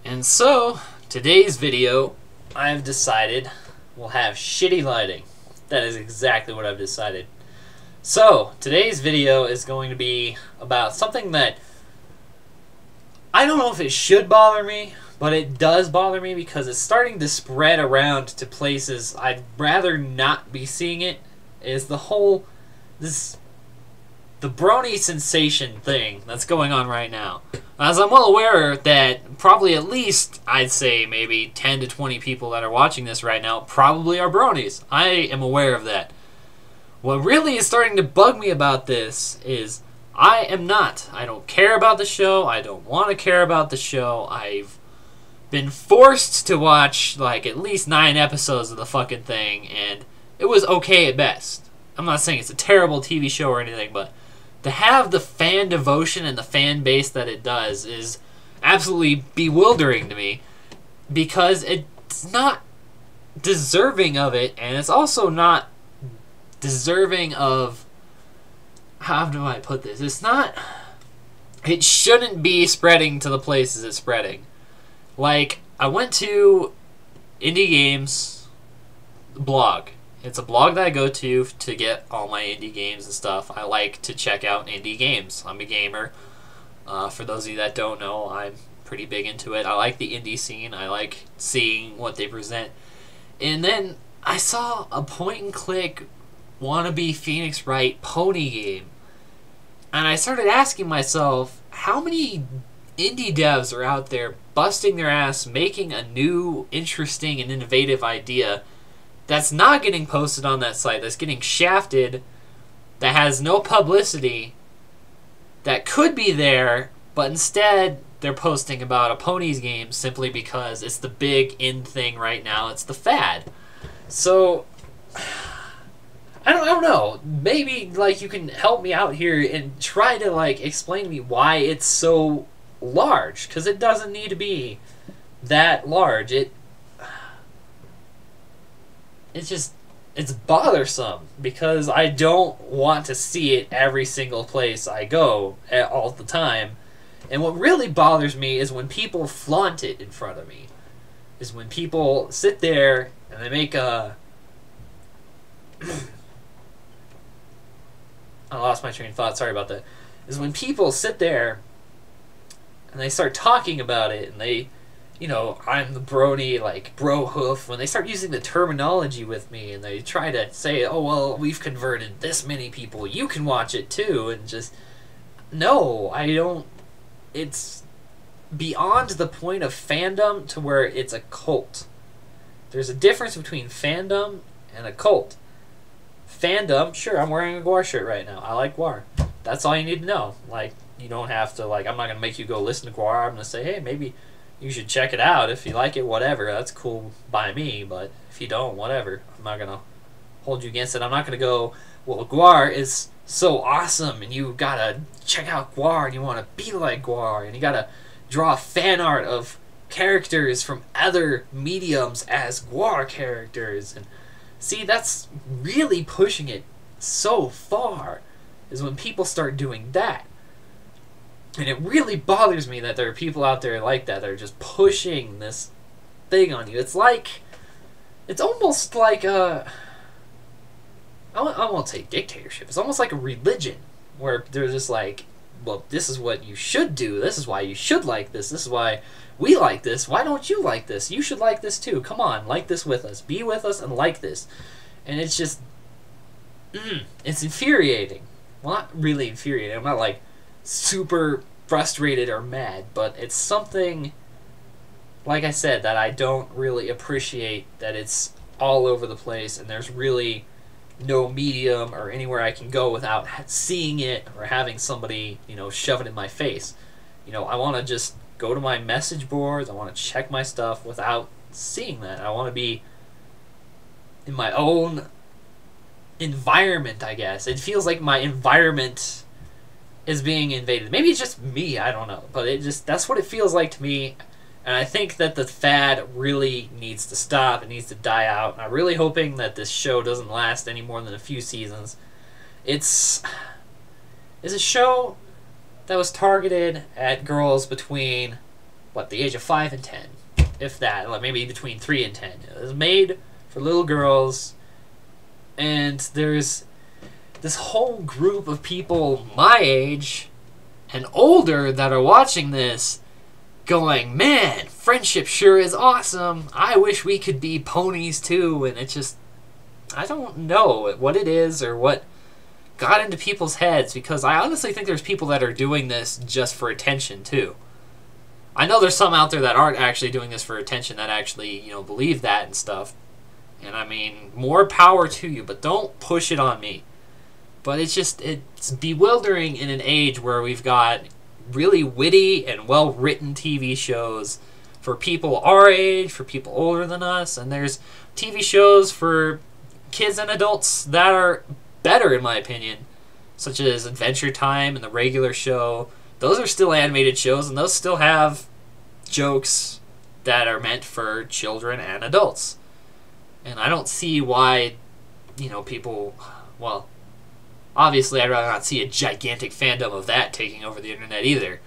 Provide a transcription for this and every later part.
And so, today's video, I've decided will have shitty lighting. That is exactly what I've decided. So, today's video is going to be about something that I don't know if it should bother me, but it does bother me because it's starting to spread around to places I'd rather not be seeing it. Is the whole the Brony sensation thing that's going on right now. As I'm well aware that probably at least, I'd say maybe 10 to 20 people that are watching this right now probably are bronies. I am aware of that. What really is starting to bug me about this is I am not. I don't care about the show. I don't want to care about the show. I've been forced to watch like at least 9 episodes of the fucking thing, and it was okay at best. I'm not saying it's a terrible TV show or anything, but to have the fan devotion and the fan base that it does is absolutely bewildering to me, because it's not deserving of it, and it's also not deserving of, how do I put this? It shouldn't be spreading to the places it's spreading. Like, I went to Indie Games blog. It's a blog that I go to get all my indie games and stuff. I like to check out indie games. I'm a gamer. For those of you that don't know, I'm pretty big into it. I like the indie scene. I like seeing what they present. And then I saw a point-and-click wannabe Phoenix Wright pony game. And I started asking myself, how many indie devs are out there busting their ass, making a new, interesting, and innovative idea that's not getting posted on that site, that's getting shafted, that has no publicity, that could be there, but instead they're posting about a ponies game simply because it's the big in thing right now. It's the fad. So, I don't know. Maybe like you can help me out here and try to like explain to me why it's so large, because it doesn't need to be that large. It's bothersome because I don't want to see it every single place I go all the time. And what really bothers me is when people flaunt it in front of me. Is when people sit there and they make a... I lost my train of thought, sorry about that. Is when people sit there and they start talking about it and they... You know, I'm the brony, like, bro hoof. When they start using the terminology with me and they try to say, oh, well, we've converted this many people, you can watch it too, and just, no, I don't, it's beyond the point of fandom to where it's a cult. There's a difference between fandom and a cult. Fandom, sure, I'm wearing a Gwar shirt right now. I like Gwar. That's all you need to know. Like, you don't have to, like, I'm not going to make you go listen to Gwar. I'm going to say, hey, maybe you should check it out. If you like it, whatever. That's cool by me. But if you don't, whatever. I'm not going to hold you against it. I'm not going to go, well, Gwar is so awesome, and you got to check out Gwar, and you want to be like Gwar, and you got to draw fan art of characters from other mediums as Gwar characters. And see, that's really pushing it so far, is when people start doing that. And it really bothers me that there are people out there like that are just pushing this thing on you. It's like, it's almost like a, I won't say dictatorship. It's almost like a religion where they're just like, well, this is what you should do. This is why you should like this. This is why we like this. Why don't you like this? You should like this too. Come on, like this with us. Be with us and like this. And it's just, it's infuriating. Well, not really infuriating. I'm not like super frustrated or mad, but it's something, like I said, that I don't really appreciate, that it's all over the place and there's really no medium or anywhere I can go without seeing it or having somebody, you know, shove it in my face. You know, I want to just go to my message boards, I want to check my stuff without seeing that. I want to be in my own environment, I guess. It feels like my environment is being invaded. Maybe it's just me, I don't know. But it just, that's what it feels like to me. And I think that the fad really needs to stop. It needs to die out. And I'm really hoping that this show doesn't last any more than a few seasons. It's a show that was targeted at girls between the age of 5 and 10, if that, like maybe between 3 and 10. It was made for little girls, and there's this whole group of people my age and older that are watching this going, man, friendship sure is awesome. I wish we could be ponies too. And it just, I don't know what it is or what got into people's heads, because I honestly think there's people that are doing this just for attention too. I know there's some out there that aren't actually doing this for attention, that actually, you know, believe that and stuff. And I mean, more power to you, but don't push it on me. But it's bewildering in an age where we've got really witty and well-written TV shows for people our age, for people older than us, and there's TV shows for kids and adults that are better, in my opinion, such as Adventure Time and The Regular Show. Those are still animated shows, and those still have jokes that are meant for children and adults. And I don't see why, you know, people, well, obviously I'd rather not see a gigantic fandom of that taking over the internet either.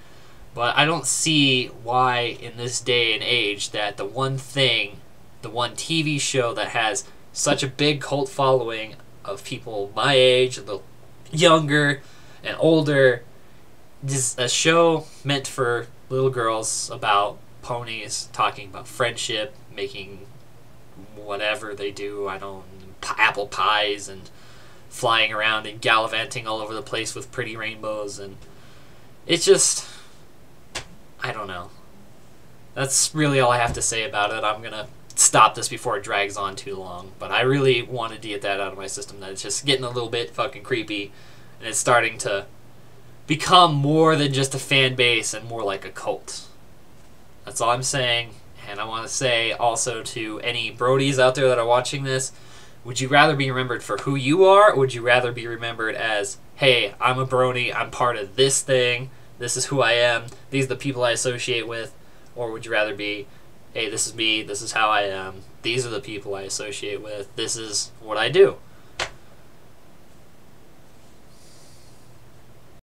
But I don't see why in this day and age that the one thing, the one TV show that has such a big cult following of people my age, a little younger and older, is a show meant for little girls about ponies, talking about friendship, making whatever they do, I don't, apple pies, and flying around and gallivanting all over the place with pretty rainbows, and it's just, I don't know. That's really all I have to say about it. I'm gonna stop this before it drags on too long, but I really wanted to get that out of my system, that it's just getting a little bit fucking creepy, and it's starting to become more than just a fan base and more like a cult. That's all I'm saying. And I want to say also to any Brodies out there that are watching this, would you rather be remembered for who you are, or would you rather be remembered as, hey, I'm a Brony, I'm part of this thing, this is who I am, these are the people I associate with, or would you rather be, hey, this is me, this is how I am, these are the people I associate with, this is what I do?